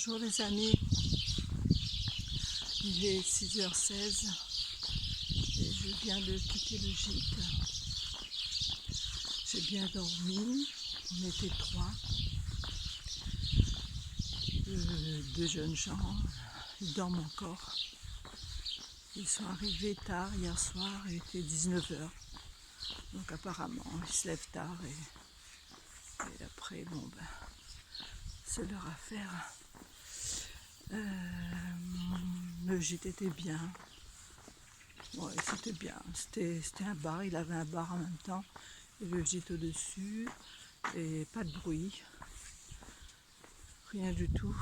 Bonjour les amis, il est 6h16 et je viens de quitter le gîte. J'ai bien dormi, on était 3, deux jeunes gens, ils dorment encore. Ils sont arrivés tard hier soir, il était 19h, donc apparemment ils se lèvent tard et après c'est leur affaire. Le gîte était bien. Ouais, c'était bien. C'était un bar, il avait un bar en même temps. Et le gîte au-dessus. Et pas de bruit. Rien du tout.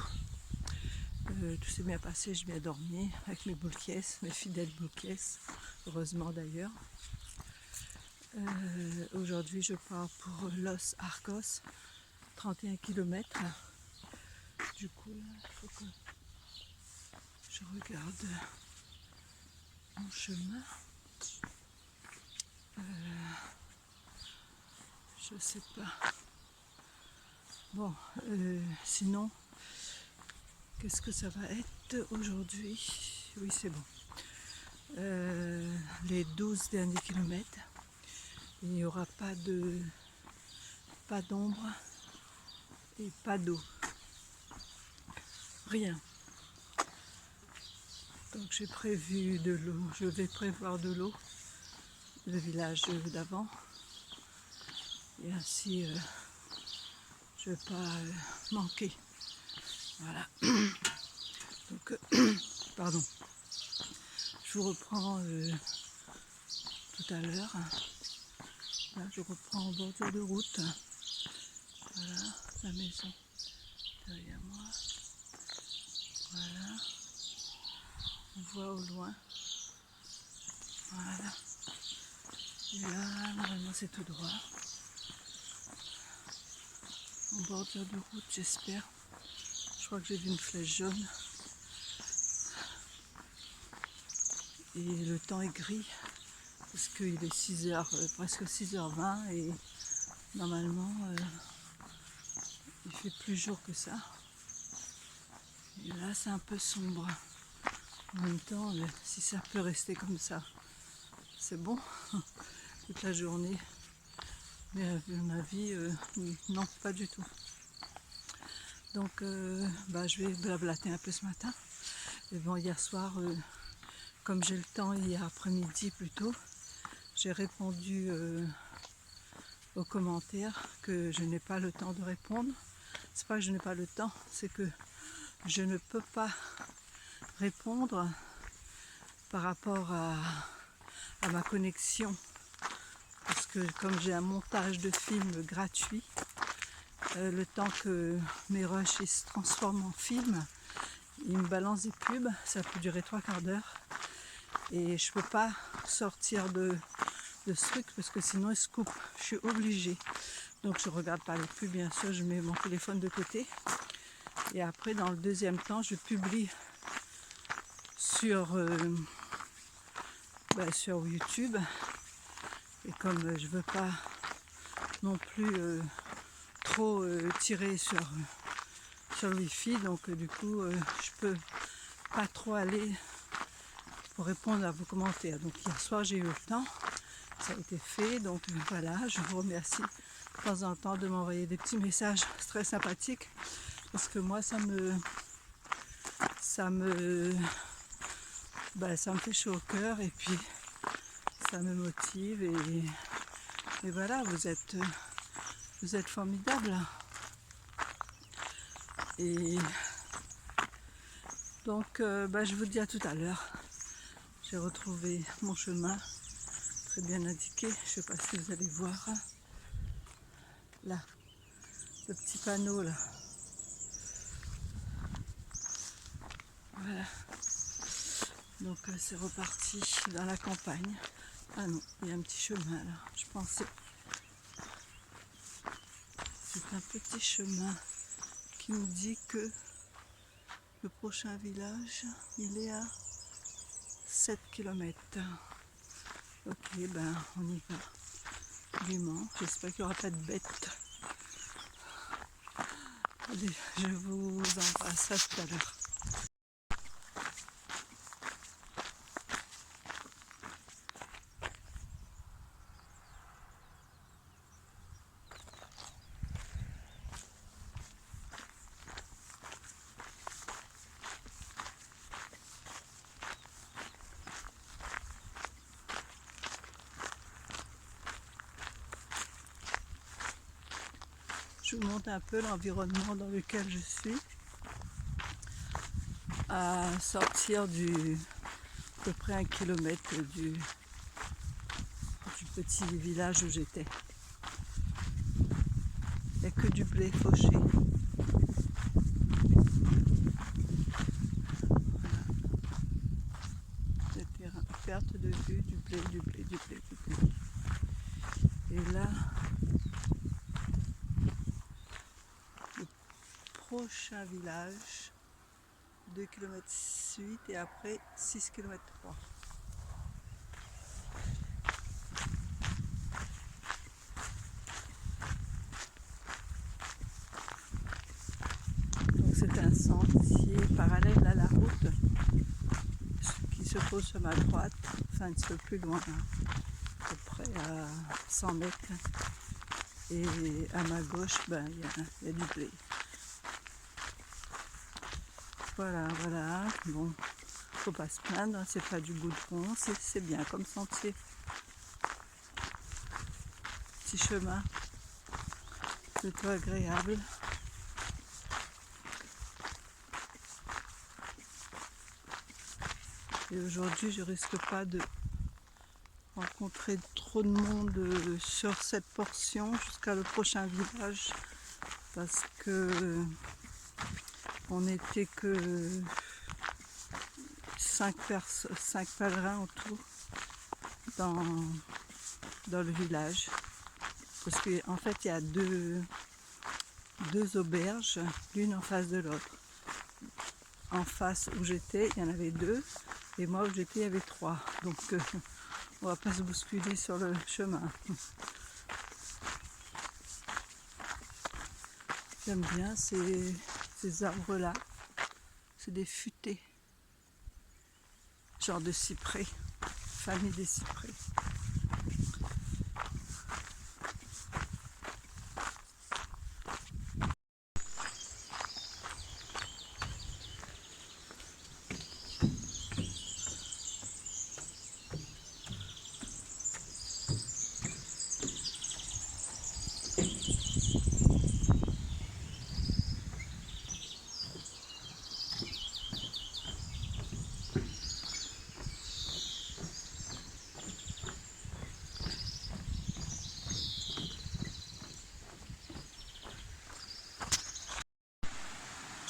Tout s'est bien passé, j'ai bien dormi avec mes boules caisses, mes fidèles boules caisses. Heureusement d'ailleurs. Aujourd'hui je pars pour Los Arcos, 31 km. Du coup là, il faut que je regarde mon chemin. Je sais pas. Bon, sinon, qu'est-ce que ça va être aujourd'hui? Oui, c'est bon. Les 12 derniers kilomètres, il n'y aura pas d'ombre et pas d'eau. Rien. Donc j'ai prévu de l'eau. Je vais prévoir de l'eau, le village d'avant. Et ainsi, je ne vais pas manquer. Voilà. Donc, pardon. Je vous reprends tout à l'heure. Là, je reprends en bordure de route. Voilà, la maison derrière moi. Voilà. On voit au loin. Voilà. Et là, normalement, c'est tout droit. En bordure de route, j'espère. Je crois que j'ai vu une flèche jaune. Et le temps est gris. Parce qu'il est 6h, presque 6h20. Et normalement, il fait plus jour que ça. Et là, c'est un peu sombre. En même temps, si ça peut rester comme ça, c'est bon. Toute la journée. Mais à mon avis, non, pas du tout. Donc, je vais blablater un peu ce matin. Et bon, hier soir, comme j'ai le temps, hier après-midi plutôt, j'ai répondu aux commentaires que je n'ai pas le temps de répondre. C'est pas que je n'ai pas le temps, c'est que je ne peux pas répondre par rapport à ma connexion. Parce que comme j'ai un montage de films gratuit, le temps que mes rushs se transforment en film, ils me balancent des pubs, ça peut durer 3/4 d'heure. Et je peux pas sortir de ce truc parce que sinon ils se coupent. Je suis obligée. Donc je regarde pas les pubs, bien sûr, je mets mon téléphone de côté. Et après, dans le deuxième temps, je publie sur YouTube. Et comme je veux pas non plus trop tirer sur le wifi, donc du coup je peux pas trop aller pour répondre à vos commentaires. Donc hier soir j'ai eu le temps, ça a été fait, donc voilà, je vous remercie de temps en temps de m'envoyer des petits messages très sympathiques parce que moi ça me fait chaud au cœur et puis ça me motive et voilà, vous êtes formidables. Et donc je vous dis à tout à l'heure. J'ai retrouvé mon chemin très bien indiqué. Je ne sais pas si vous allez voir là, le petit panneau là. Voilà. Donc c'est reparti dans la campagne. Ah non, il y a un petit chemin là. Je pensais. C'est un petit chemin qui nous dit que le prochain village, il est à 7 km. Ok, on y va. Gaiement. J'espère qu'il n'y aura pas de bêtes. Allez, je vous embrasse, à tout à l'heure. Je vous montre un peu l'environnement dans lequel je suis. À sortir à peu près 1 kilomètre du petit village où j'étais. Il n'y a que du blé fauché. Le terrain, perte de vue, du blé, du blé, du blé, du blé. Et là, le prochain village, 2 km 8 et après 6 km 3. Donc c'est un sentier parallèle à la route qui se pose sur ma droite, enfin un petit peu plus loin, à peu près à 100 mètres. Et à ma gauche, ben, y a du blé. Voilà, voilà. Bon, faut pas se plaindre, c'est pas du goudron, c'est bien comme sentier. Petit chemin, plutôt agréable. Et aujourd'hui, je risque pas de rencontrer trop de monde sur cette portion jusqu'à le prochain village parce que on n'était que 5 pèlerins autour dans le village, parce qu'en fait il y a deux auberges, l'une en face de l'autre. En face où j'étais, il y en avait 2, et moi où j'étais, il y avait 3. Donc on va pas se bousculer sur le chemin. J'aime bien ces arbres-là. C'est des futaies, genre de cyprès, famille des cyprès.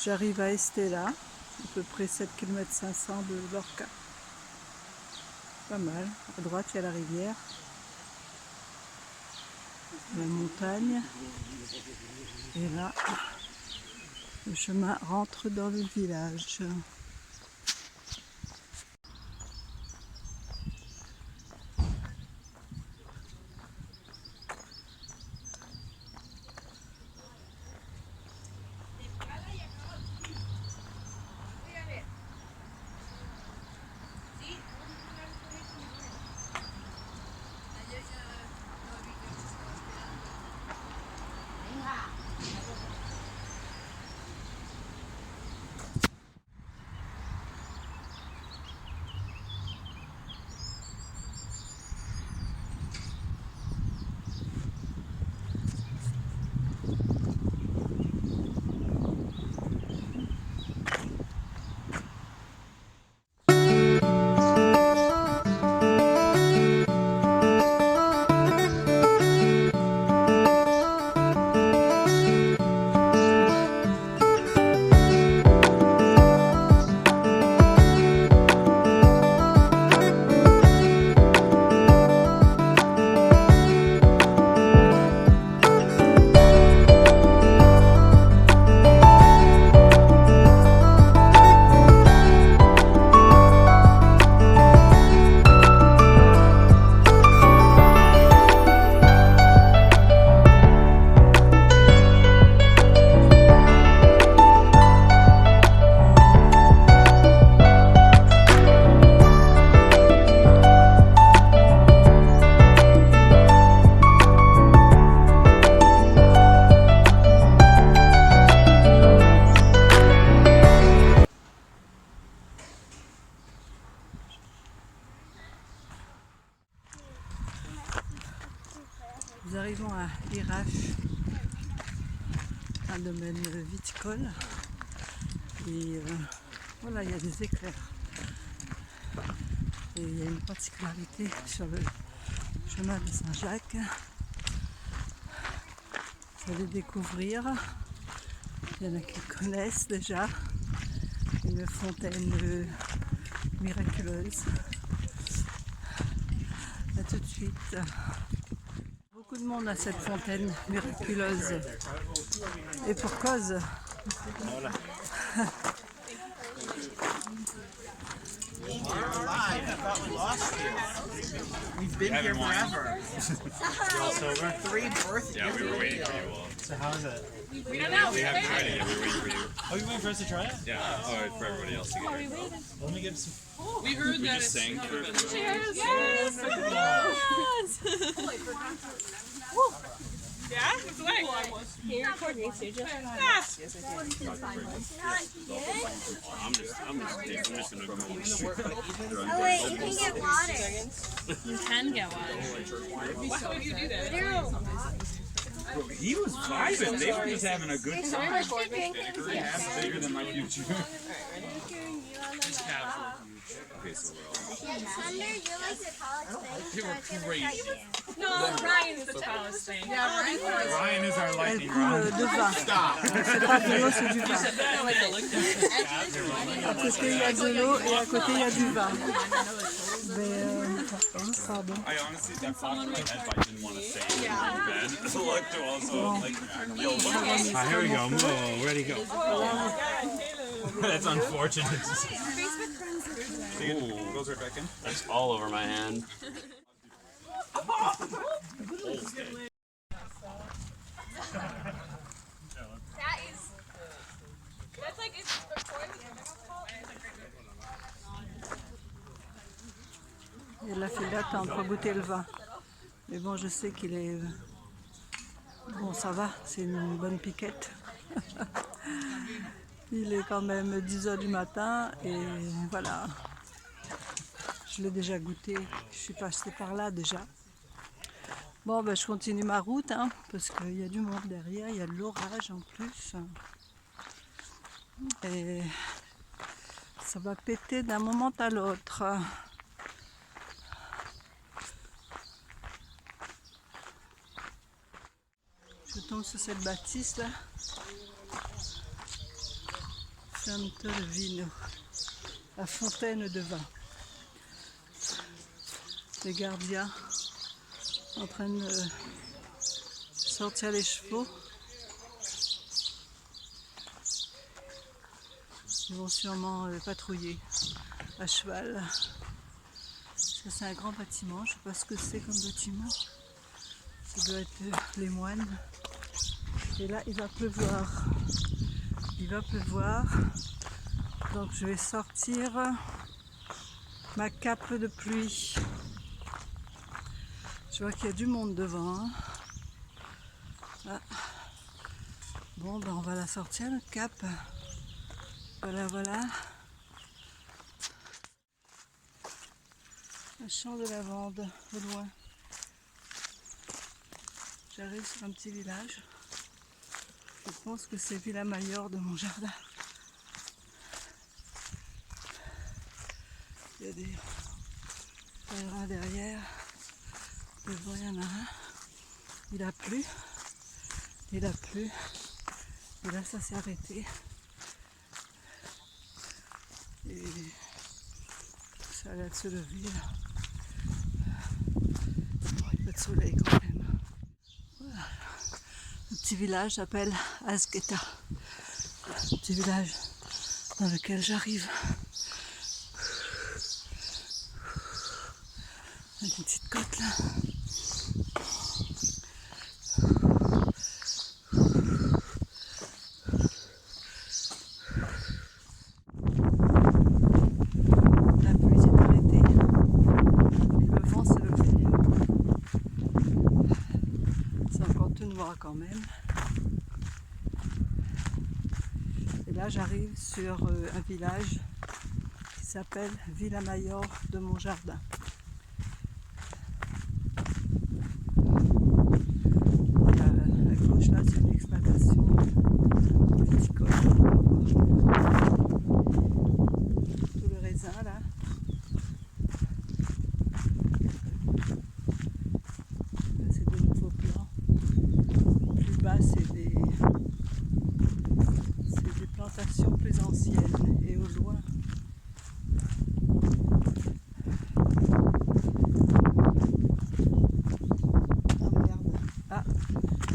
J'arrive à Estella, à peu près 7 km 500 de Lorca. Pas mal. À droite, il y a la rivière, la montagne. Et là, le chemin rentre dans le village. Nous arrivons à Irache, un domaine viticole. Et voilà, il y a des éclairs. Et il y a une particularité sur le chemin de Saint-Jacques. Vous allez découvrir, il y en a qui connaissent déjà, une fontaine miraculeuse. A tout de suite. Beaucoup de monde à cette fontaine miraculeuse. Et pour cause. We've been here forever. You're all sober? 3 birthdays. Yeah, we were waiting for you all. So how is it? We haven't tried it yet. We were waiting for you. Oh, you waiting for us to try it? Yeah. Oh, for everybody else to get it. Let me give some. We just sang for Cheers! Yeah, it's like. Can you record me too, Jill? I'm just gonna go. Oh wait, you can get water. You can get one. Why would you do that? He was vibing. They were just having a good Can time. you record me? Half bigger than my YouTube. Just calves were huge. Okay, so we're all. Thunder, you're like the tallest thing. They were great. No, Ryan is the tallest thing. Yeah, Ryan is our Elle lightning coule rod. de vin. C'est pas de l'eau, c'est du vin. À côté il y a de l'eau et à côté il y a du vin. Mais pardon. I honestly, that popped in my head, but I didn't want to say it in bed. So like to also like, yo, look. Here we go. Whoa, where'd he go? That's unfortunate. It goes right back in. That's all over my hand. That's like it's recording. Il a fait d'attendre pour goûter le vin. Mais bon, je sais qu'il est... Bon, ça va, c'est une bonne piquette. Il est quand même 10 h du matin et voilà. Je l'ai déjà goûté, je suis passée par là déjà. Bon, ben, je continue ma route, hein, parce qu'il y a du monde derrière, il y a de l'orage en plus. Et ça va péter d'un moment à l'autre. Je tombe sur cette bâtisse là. Santo Vino, la fontaine de vin. Les gardiens en train de sortir les chevaux. Ils vont sûrement patrouiller à cheval. Ça, c'est un grand bâtiment, je ne sais pas ce que c'est comme bâtiment. Ça doit être les moines. Et là, il va pleuvoir. Il va pleuvoir. Donc je vais sortir ma cape de pluie. Je vois qu'il y a du monde devant. Hein. Ah. Bon, ben on va la sortir, notre cape. Voilà, voilà. Un champ de lavande au loin. J'arrive sur un petit village. Je pense que c'est Villa Mayor de mon jardin. Il y a des pèlerins derrière. Devant, il y en a un. Il a plu. Il a plu. Et là, ça s'est arrêté. Et ça a l'air de se lever là. Bon, il y a pas de soleil quand même. Voilà. Le petit village s'appelle Azgeta. Le petit village dans lequel j'arrive. Avec une petite côte là. La pluie s'est arrêtée. Et le vent s'est levé. C'est encore tout noir quand même. Et là j'arrive sur un village qui s'appelle Villa Mayor de mon jardin. plus anciennes. Et au loin, ah merde, ah,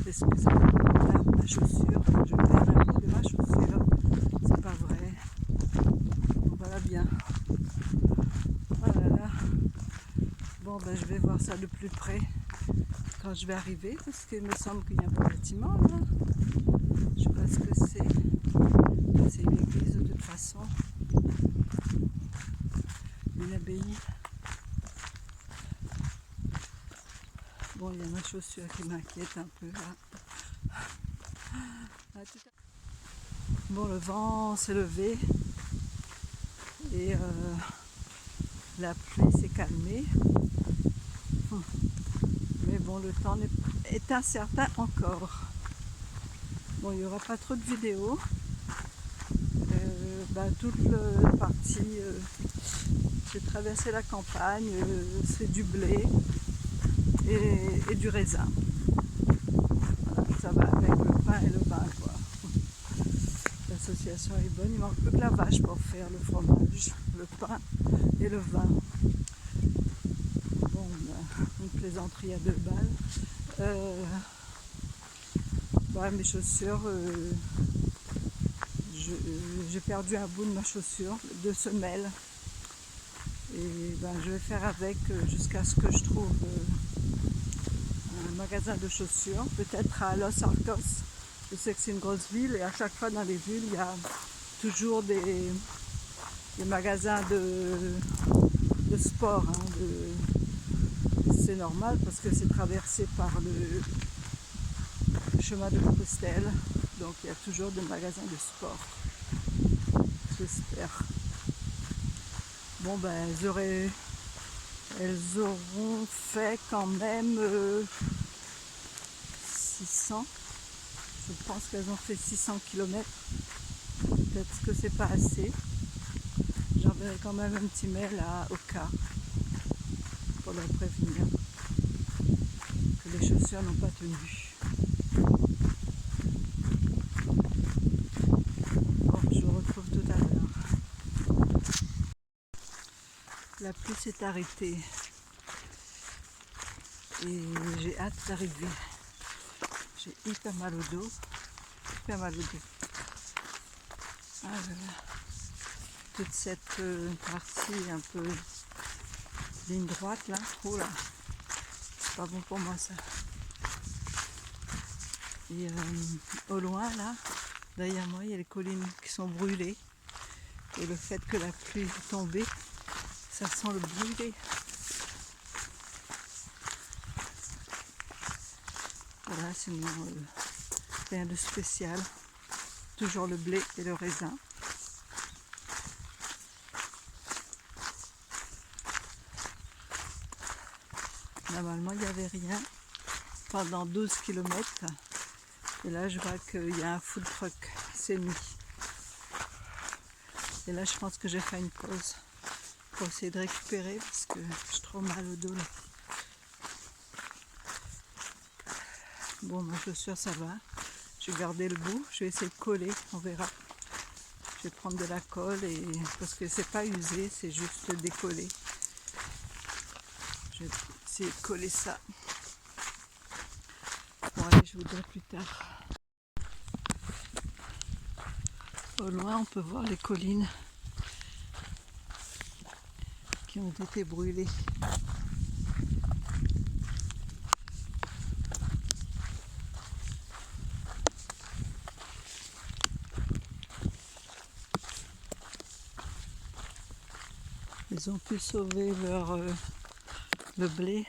excusez-moi, là, ma chaussure, je perds un bout de ma chaussure, c'est pas vrai. Voilà bien. Oh là là. Bon, ben je vais voir ça de plus près quand je vais arriver, parce qu'il me semble qu'il y a un beau bâtiment là. Je sais pas ce que c'est. C'est une église de toute façon. Une abbaye. Bon, il y a ma chaussure qui m'inquiète un peu là. Bon, le vent s'est levé et la pluie s'est calmée. Mais bon, le temps est incertain encore. Bon, il n'y aura pas trop de vidéos. Toute la partie, j'ai traversé la campagne, c'est du blé et du raisin. Voilà, ça va avec le pain et le vin, quoi. L'association est bonne, il manque plus que la vache pour faire le fromage, le pain et le vin. Bon, une plaisanterie à 2 balles. Mes chaussures, j'ai perdu un bout de ma chaussure, 2 semelles. Et je vais faire avec jusqu'à ce que je trouve un magasin de chaussures, peut-être à Los Altos. Je sais que c'est une grosse ville et à chaque fois dans les villes, il y a toujours des magasins de sport. C'est normal parce que c'est traversé par le chemin de Compostelle, donc il y a toujours des magasins de sport. J'espère. Bon, elles auront fait quand même 600. Je pense qu'elles ont fait 600 km. Peut-être que c'est pas assez. J'enverrai quand même un petit mail à Oka pour leur prévenir que les chaussures n'ont pas tenu. Bon, je vous retrouve tout à l'heure. La pluie s'est arrêtée et j'ai hâte d'arriver. J'ai hyper mal au dos, Ah là là. Toute cette partie un peu ligne droite là, oh là, c'est pas bon pour moi ça. Et au loin là, derrière moi, il y a les collines qui sont brûlées. Et le fait que la pluie est tombée, ça sent le brûlé. Voilà, sinon rien de spécial. Toujours le blé et le raisin. Normalement, il n'y avait rien pendant 12 km. Et là, je vois qu'il y a un food truck. C'est nuit. Et là, je pense que j'ai fait une pause pour essayer de récupérer parce que j'ai trop mal au dos là. Bon, ma chaussure, ça va. Je vais garder le bout. Je vais essayer de coller. On verra. Je vais prendre de la colle parce que c'est pas usé, c'est juste décollé. Je vais essayer de coller ça. Bon, allez, je vous dirai plus tard. Au loin, on peut voir les collines qui ont été brûlées. Ils ont pu sauver le blé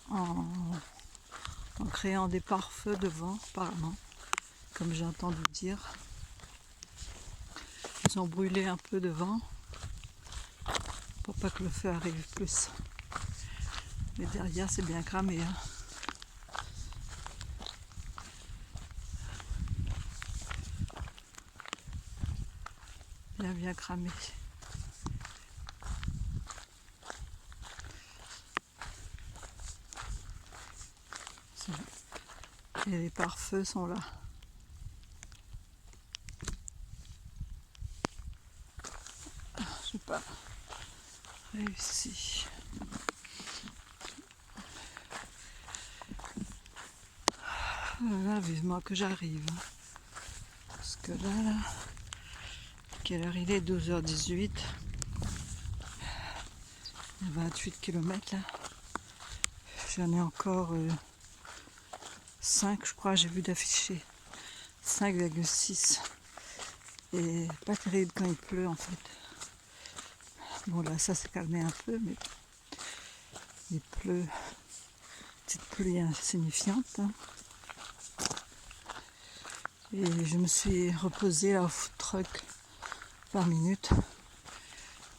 en créant des pare-feux devant, apparemment, comme j'ai entendu dire. Ils ont brûlé un peu devant pour pas que le feu arrive plus. Mais derrière, c'est bien cramé. Hein. Bien cramé. Et les pare-feux sont là. Voilà, vivement que j'arrive. Parce que là, quelle heure il est? 12h18. 28 km là. J'en ai encore 5, je crois, j'ai vu d'afficher 5,6. Et pas terrible quand il pleut en fait. Bon là ça s'est calmé un peu, mais il pleut. Petite pluie insignifiante. Hein. Et je me suis reposée là au food truck 20 minutes.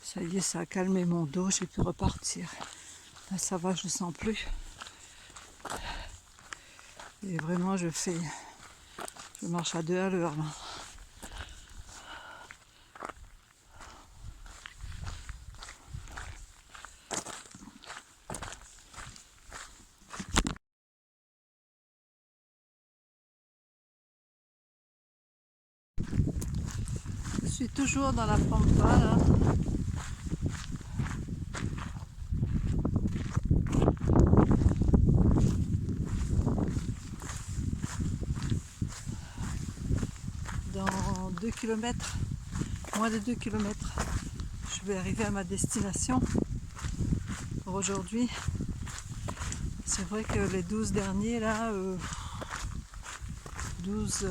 Ça y est, ça a calmé mon dos, j'ai pu repartir. Là ça va, je ne sens plus. Et vraiment je marche à 2 à l'heure là. Je suis toujours dans la pampa là. Dans 2 km, moins de 2 km, je vais arriver à ma destination pour aujourd'hui. C'est vrai que les 12 derniers là, 12,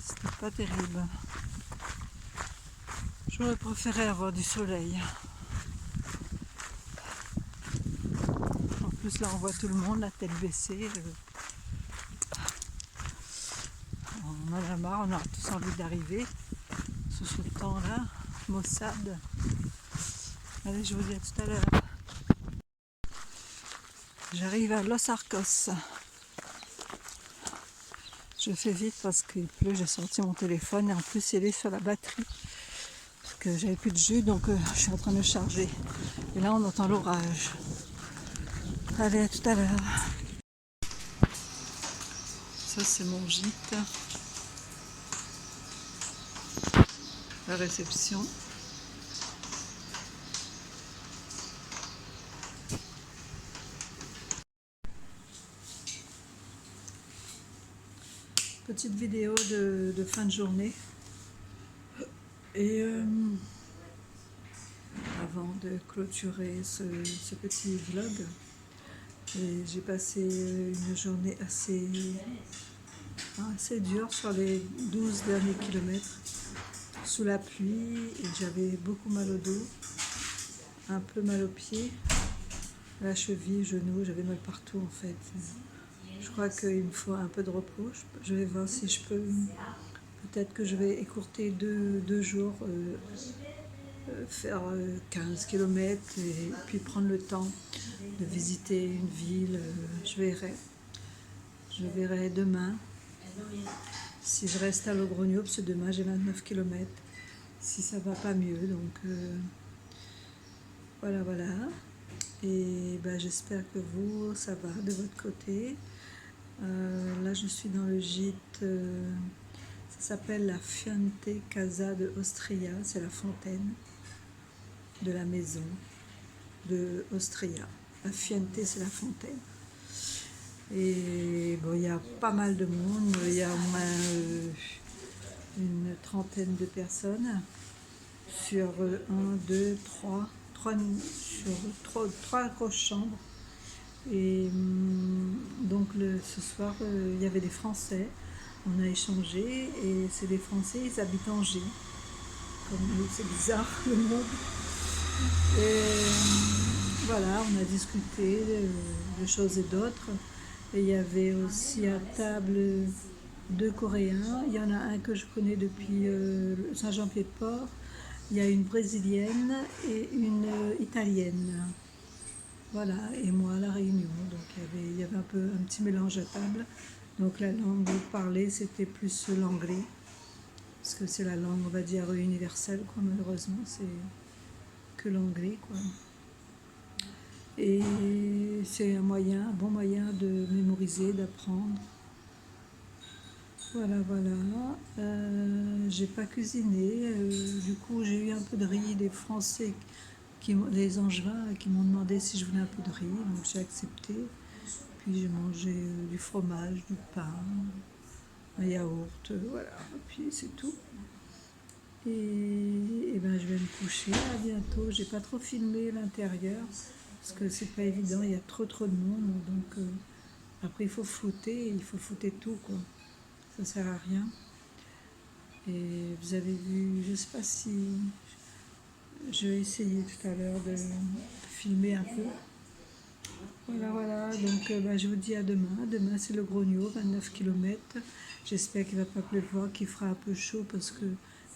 c'était pas terrible. J'aurais préféré avoir du soleil. En plus là on voit tout le monde, la tête baissée. On en a marre, on a tous envie d'arriver sous ce temps-là. Maussade. Allez, je vous dis à tout à l'heure. J'arrive à Los Arcos. Je fais vite parce qu'il pleut, j'ai sorti mon téléphone et en plus il est sur la batterie. Parce que j'avais plus de jus, donc je suis en train de charger. Et là on entend l'orage. Allez, à tout à l'heure. Ça c'est mon gîte. La réception. Petite vidéo de fin de journée. Et avant de clôturer ce petit vlog, j'ai passé une journée assez dure sur les 12 derniers kilomètres. Sous la pluie et j'avais beaucoup mal au dos, un peu mal aux pieds, la cheville, genou, j'avais mal partout en fait. Je crois qu'il me faut un peu de repos. Je vais voir si je peux, peut-être que je vais écourter deux jours, faire 15 km et puis prendre le temps de visiter une ville. Je verrai demain. Si je reste à Logrogno, parce que demain j'ai 29 km, si ça va pas mieux, donc voilà. Et ben, j'espère que vous, ça va de votre côté. Là je suis dans le gîte, ça s'appelle la Fiente Casa de Ostria, c'est la fontaine de la maison de Ostria. La Fiente c'est la fontaine. Et bon, il y a pas mal de monde, il y a au moins une trentaine de personnes sur trois grosses chambres. Et donc ce soir, il y avait des Français, on a échangé et c'est des Français, ils habitent Angers. Comme c'est bizarre le monde. Et voilà, on a discuté de choses et d'autres. Et il y avait aussi à table 2 Coréens. Il y en a un que je connais depuis Saint-Jean-Pied-de-Port. Il y a une Brésilienne et une Italienne. Voilà, et moi à La Réunion. Donc il y avait un petit mélange à table. Donc la langue parlée, c'était plus l'anglais. Parce que c'est la langue, on va dire, universelle, quoi. Malheureusement, c'est que l'anglais, quoi. Et c'est un bon moyen de mémoriser, d'apprendre. Voilà. J'ai pas cuisiné. Du coup, j'ai eu un peu de riz. Des Français, des Angevins, qui m'ont demandé si je voulais un peu de riz. Donc j'ai accepté. puis j'ai mangé du fromage, du pain, un yaourt, voilà, et puis c'est tout. Et ben je vais me coucher, à bientôt. J'ai pas trop filmé l'intérieur, parce que c'est pas évident, il y a trop de monde, donc après il faut flouter tout, quoi. Ça sert à rien. Et vous avez vu, je sais pas si... Je vais essayer tout à l'heure de filmer un peu. Voilà, donc je vous dis à demain. Demain c'est le Grogno, 29 km. J'espère qu'il ne va pas pleuvoir, qu'il fera un peu chaud parce que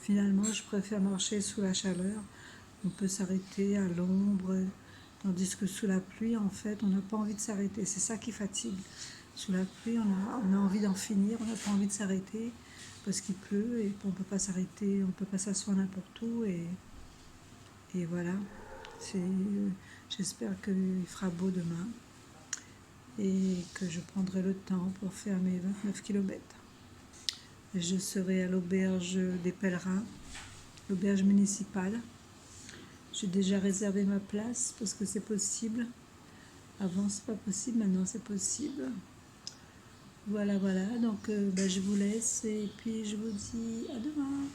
finalement je préfère marcher sous la chaleur. On peut s'arrêter à l'ombre, tandis que sous la pluie, en fait, on n'a pas envie de s'arrêter. C'est ça qui fatigue. Sous la pluie, on a envie d'en finir, on n'a pas envie de s'arrêter parce qu'il pleut et on ne peut pas s'arrêter, on ne peut pas s'asseoir n'importe où. Et voilà, j'espère qu'il fera beau demain et que je prendrai le temps pour faire mes 29 km. Je serai à l'auberge des pèlerins, l'auberge municipale. J'ai déjà réservé ma place parce que c'est possible. Avant c'est pas possible, maintenant c'est possible. Voilà, donc je vous laisse et puis je vous dis à demain.